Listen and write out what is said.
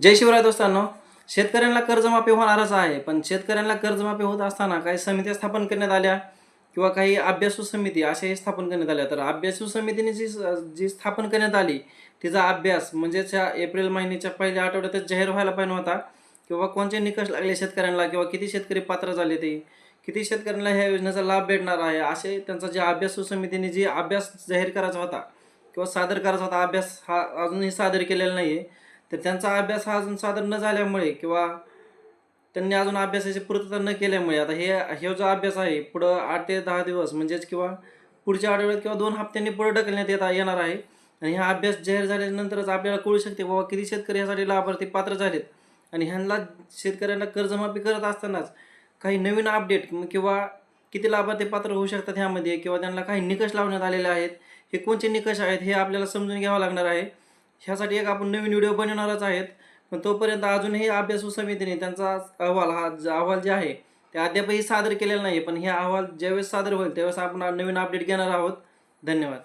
जय शिवराय दोस्तांनो. शेतकऱ्यांना कर्जमाफी होणारच आहे, पण शेतकऱ्यांना कर्जमाफी होत असताना काही समित्या स्थापन करण्यात आल्या किंवा काही अभ्यासू समिती अशाही स्थापन करण्यात आल्या. तर अभ्यासू समितीने जी स्थापन करण्यात आली, तिचा अभ्यास म्हणजेच एप्रिल महिन्याच्या पहिल्या आठवड्यातच जाहीर व्हायला पाहिजे होता. किंवा कोणते निकष लागले शेतकऱ्यांना किंवा किती शेतकरी पात्र झाले ते, किती शेतकऱ्यांना ह्या योजनेचा लाभ भेटणार आहे, असे त्यांचा जे अभ्यासू समितीने जी अभ्यास जाहीर करायचा होता किंवा सादर करायचा होता, अभ्यास हा अजूनही सादर केलेला नाही आहे. तर त्यांचा अभ्यास हा अजून सादर न झाल्यामुळे किंवा त्यांनी अजून अभ्यासाची पूर्तता न केल्यामुळे आता हे जो अभ्यास आहे पुढं 8 ते 10 दिवस म्हणजेच किंवा पुढच्या आठवड्यात किंवा 2 हप्त्यांनी पुढे ढकलण्यात येणार आहे. आणि हा अभ्यास जाहीर झाल्यानंतरच आपल्याला कळू शकते बाबा किती शेतकरी यासाठी लाभार्थी पात्र झालेत. आणि ह्यांना शेतकऱ्यांना कर्जमाफी करत असतानाच काही नवीन अपडेट किंवा किती लाभार्थी पात्र होऊ शकतात ह्यामध्ये किंवा त्यांना काही निकष लावण्यात आलेले आहेत. हे कोणते निकष आहेत हे आपल्याला समजून घ्यावं लागणार आहे. ह्यासाठी एक आपण नवीन व्हिडिओ बनवणारच आहेत. पण तोपर्यंत अजूनही अभ्यासू समितीने त्यांचा अहवाल जे आहे ते अद्यापही सादर केलेला नाही. पण हे अहवाल ज्यावेळेस सादर होईल त्यावेळेस आपण नवीन अपडेट घेणार आहोत. धन्यवाद.